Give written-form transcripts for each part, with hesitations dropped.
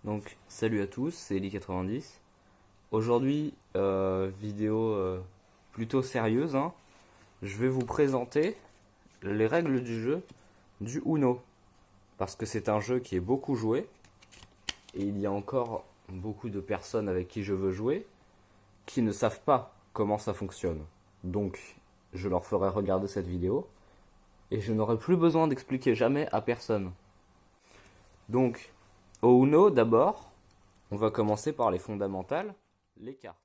Donc salut à tous, c'est Eli90. Aujourd'hui, vidéo plutôt sérieuse, hein. Je vais vous présenter les règles du jeu du Uno. Parce que c'est un jeu qui est beaucoup joué. Et il y a encore beaucoup de personnes avec qui je veux jouer qui ne savent pas comment ça fonctionne. Donc je leur ferai regarder cette vidéo. Et je n'aurai plus besoin d'expliquer jamais à personne. Donc, au Uno d'abord, on va commencer par les fondamentales, les cartes.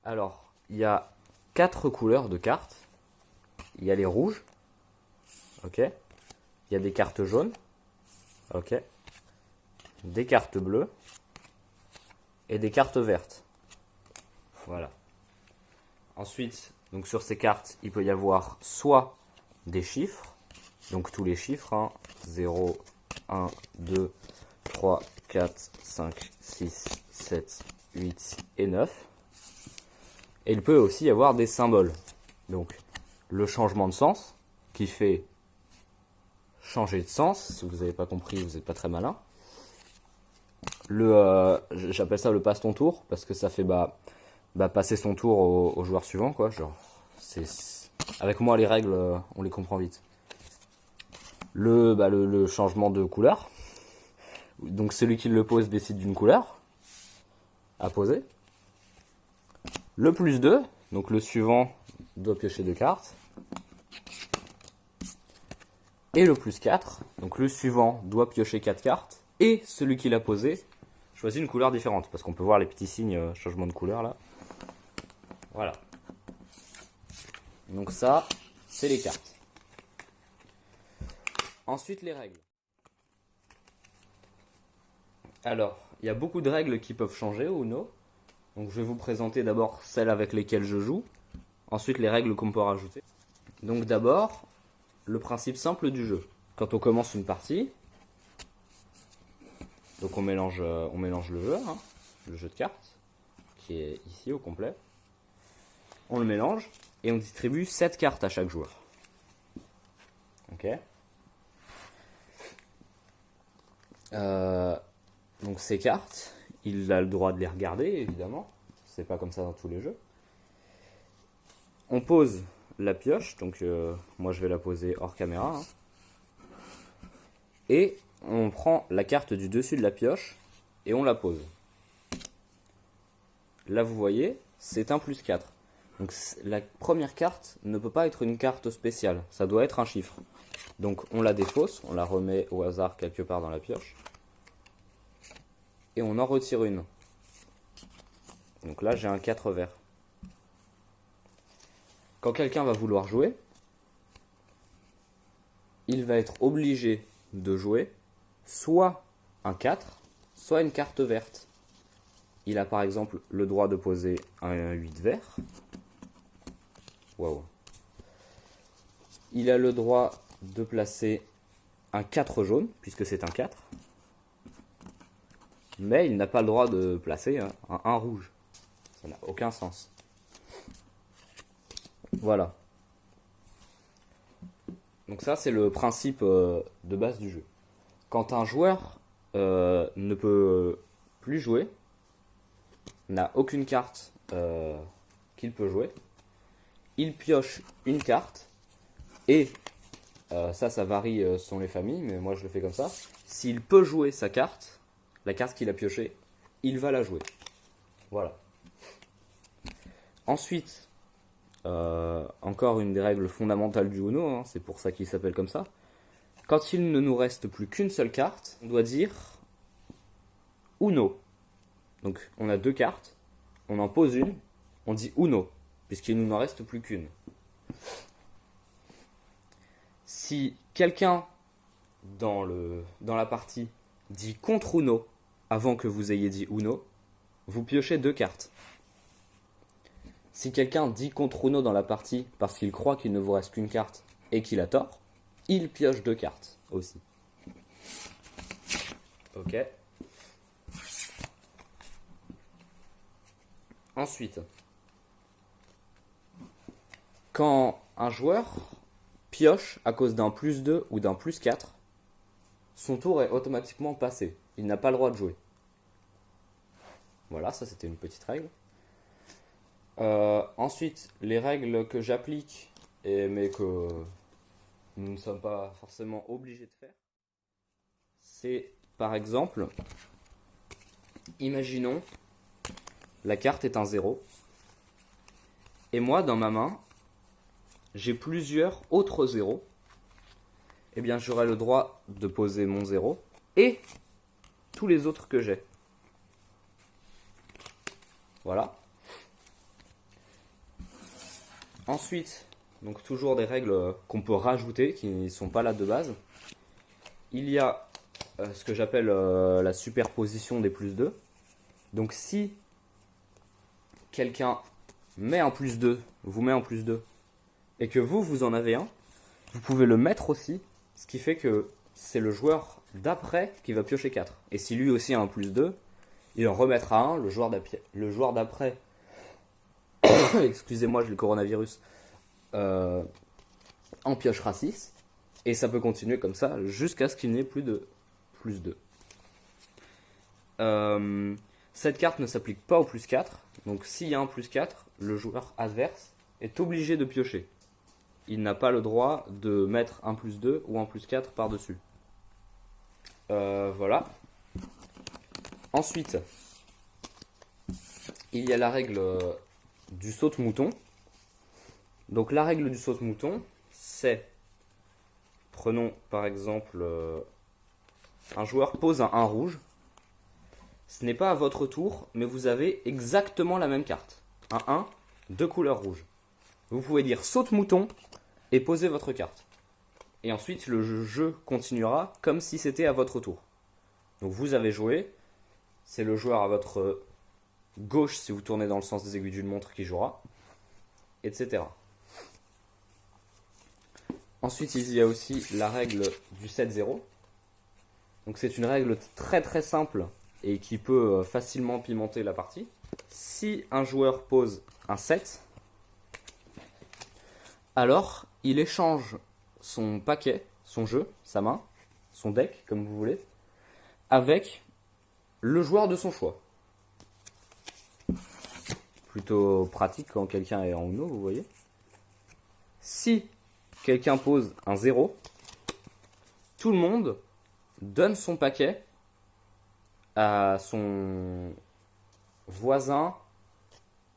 Alors, il y a 4 couleurs de cartes. Il y a les rouges, ok. Il y a des cartes jaunes, ok. Des cartes bleues et des cartes vertes. Voilà. Ensuite, donc sur ces cartes, il peut y avoir soit des chiffres, donc tous les chiffres, hein, 0, 1, 2, 3, 4, 5, 6, 7, 8 et 9. Et il peut aussi y avoir des symboles. Donc le changement de sens qui fait changer de sens. Si vous n'avez pas compris, vous n'êtes pas très malin. J'appelle ça le passe ton tour parce que ça fait passer son tour au joueur suivant, quoi. Genre, avec moi les règles, on les comprend vite. Le changement de couleur. Donc celui qui le pose décide d'une couleur à poser. Le plus 2, donc le suivant doit piocher 2 cartes. Et le plus 4, donc le suivant doit piocher 4 cartes. Et celui qui l'a posé choisit une couleur différente. Parce qu'on peut voir les petits signes changement de couleur là. Voilà. Donc ça, c'est les cartes. Ensuite, les règles. Alors, il y a beaucoup de règles qui peuvent changer au Uno. Donc je vais vous présenter d'abord celles avec lesquelles je joue. Ensuite, les règles qu'on peut rajouter. Donc d'abord, le principe simple du jeu. Quand on commence une partie, donc on mélange le jeu, hein, le jeu de cartes, qui est ici au complet. On le mélange et on distribue 7 cartes à chaque joueur. Ok. Donc ces cartes, il a le droit de les regarder, évidemment. C'est pas comme ça dans tous les jeux. On pose la pioche, donc moi je vais la poser hors caméra. Hein. Et on prend la carte du dessus de la pioche et on la pose. Là vous voyez, c'est un plus 4. Donc la première carte ne peut pas être une carte spéciale, ça doit être un chiffre. Donc on la défausse, on la remet au hasard quelque part dans la pioche. Et on en retire une. Donc là j'ai un 4 vert. Quand quelqu'un va vouloir jouer, il va être obligé de jouer soit un 4, soit une carte verte. Il a par exemple le droit de poser un 8 vert. Waouh. Il a le droit de placer un 4 jaune, puisque c'est un 4. Mais il n'a pas le droit de placer un 1 rouge. Ça n'a aucun sens. Voilà. Donc ça, c'est le principe de base du jeu. Quand un joueur ne peut plus jouer, n'a aucune carte qu'il peut jouer, il pioche une carte et ça varie selon les familles, mais moi je le fais comme ça. S'il peut jouer sa carte, la carte qu'il a piochée, il va la jouer. Voilà. Ensuite, encore une des règles fondamentales du Uno, hein, c'est pour ça qu'il s'appelle comme ça. Quand il ne nous reste plus qu'une seule carte, on doit dire Uno. Donc on a 2 cartes, on en pose une, on dit Uno, puisqu'il ne nous en reste plus qu'une. Si quelqu'un dans la partie dit contre Uno avant que vous ayez dit Uno, vous piochez 2 cartes. Si quelqu'un dit contre Uno dans la partie parce qu'il croit qu'il ne vous reste qu'une carte et qu'il a tort, il pioche 2 cartes aussi. Ok. Ensuite, quand un joueur pioche à cause d'un plus 2 ou d'un plus 4, son tour est automatiquement passé. Il n'a pas le droit de jouer. Voilà, ça c'était une petite règle. Ensuite, les règles que j'applique, mais que nous ne sommes pas forcément obligés de faire, c'est par exemple, imaginons, la carte est un 0, et moi dans ma main, j'ai plusieurs autres 0, eh bien j'aurai le droit de poser mon 0 et tous les autres que j'ai. Voilà. Ensuite, donc toujours des règles qu'on peut rajouter, qui ne sont pas là de base. Il y a ce que j'appelle la superposition des plus 2. Donc si quelqu'un met un plus 2, vous met un plus 2, et que vous en avez un, vous pouvez le mettre aussi, ce qui fait que c'est le joueur d'après qui va piocher 4. Et si lui aussi a un plus 2, il en remettra un, le joueur d'après, excusez-moi, j'ai le coronavirus, en piochera 6, et ça peut continuer comme ça jusqu'à ce qu'il n'y ait plus de plus 2. Cette carte ne s'applique pas au plus 4, donc s'il y a un plus 4, le joueur adverse est obligé de piocher. Il n'a pas le droit de mettre un plus 2 ou un plus 4 par-dessus. Voilà. Ensuite, il y a la règle du saute-mouton. Donc la règle du saute-mouton, c'est, prenons par exemple, un joueur pose un 1 rouge. Ce n'est pas à votre tour, mais vous avez exactement la même carte. Un 1 de couleur rouge. Vous pouvez dire saute-mouton et poser votre carte. Et ensuite, le jeu continuera comme si c'était à votre tour. Donc vous avez joué, c'est le joueur à votre gauche si vous tournez dans le sens des aiguilles d'une montre qui jouera, etc. Ensuite, il y a aussi la règle du 7-0. Donc c'est une règle très très simple et qui peut facilement pimenter la partie. Si un joueur pose un 7, alors il échange son paquet, son jeu, sa main, son deck, comme vous voulez, avec le joueur de son choix. Plutôt pratique quand quelqu'un est en Uno, vous voyez. Si quelqu'un pose un 0, tout le monde donne son paquet à son voisin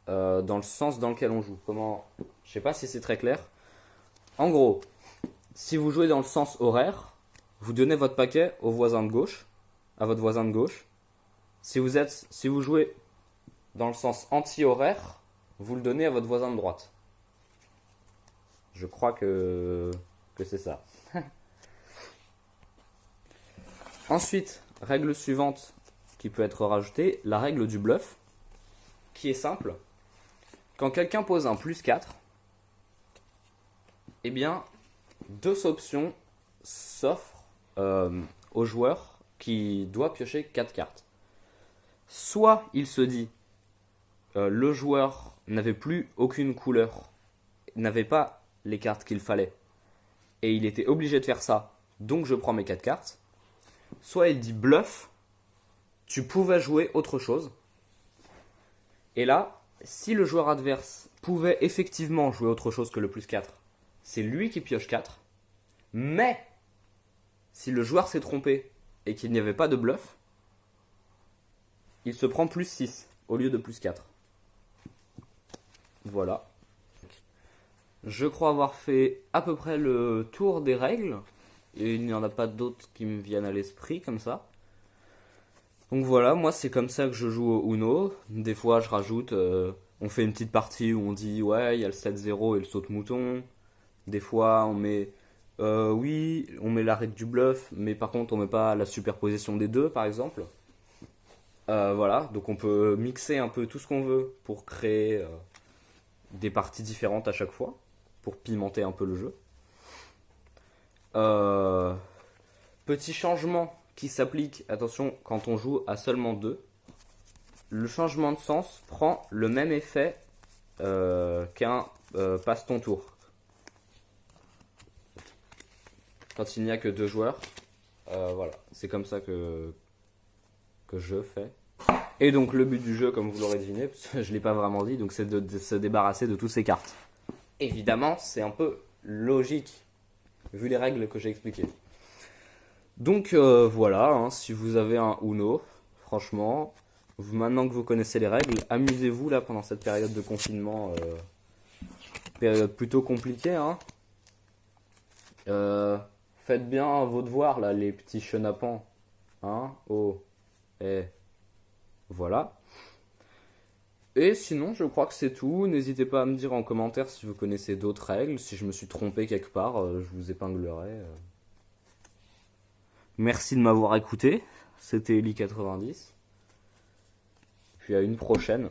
dans le sens dans lequel on joue. Comment? Je sais pas si c'est très clair. En gros, si vous jouez dans le sens horaire, vous donnez votre paquet au voisin de gauche, à votre voisin de gauche. Si vous jouez dans le sens anti-horaire, vous le donnez à votre voisin de droite. Je crois que c'est ça. Ensuite, règle suivante qui peut être rajoutée, la règle du bluff, qui est simple. Quand quelqu'un pose un plus 4, eh bien, deux options s'offrent au joueur qui doit piocher 4 cartes. Soit il se dit, le joueur n'avait plus aucune couleur, n'avait pas les cartes qu'il fallait, et il était obligé de faire ça, donc je prends mes 4 cartes. Soit il dit bluff, tu pouvais jouer autre chose. Et là, si le joueur adverse pouvait effectivement jouer autre chose que le plus 4, c'est lui qui pioche 4. Mais, si le joueur s'est trompé et qu'il n'y avait pas de bluff, il se prend plus 6 au lieu de plus 4. Voilà. Je crois avoir fait à peu près le tour des règles. Et il n'y en a pas d'autres qui me viennent à l'esprit comme ça. Donc voilà, moi c'est comme ça que je joue au Uno. Des fois je rajoute, on fait une petite partie où on dit ouais, il y a le 7-0 et le saute-mouton. Des fois on met, oui, on met la règle du bluff, mais par contre on met pas la superposition des deux par exemple. Voilà, donc on peut mixer un peu tout ce qu'on veut pour créer des parties différentes à chaque fois, pour pimenter un peu le jeu. Petit changement qui s'applique, attention, quand on joue à seulement 2. Le changement de sens prend le même effet qu'un passe ton tour. Quand il n'y a que 2 joueurs, Voilà, c'est comme ça que je fais. Et donc le but du jeu, comme vous l'aurez deviné, parce que je ne l'ai pas vraiment dit, donc c'est de se débarrasser de toutes ces cartes. Évidemment, c'est un peu logique, vu les règles que j'ai expliquées. Donc voilà, hein, si vous avez un Uno, franchement, maintenant que vous connaissez les règles, amusez-vous là pendant cette période de confinement, période plutôt compliquée. Hein. Faites bien vos devoirs là, les petits chenapans. Hein, oh, et voilà. Et sinon, je crois que c'est tout. N'hésitez pas à me dire en commentaire si vous connaissez d'autres règles. Si je me suis trompé quelque part, je vous épinglerai. Merci de m'avoir écouté. C'était Eli90. Puis à une prochaine.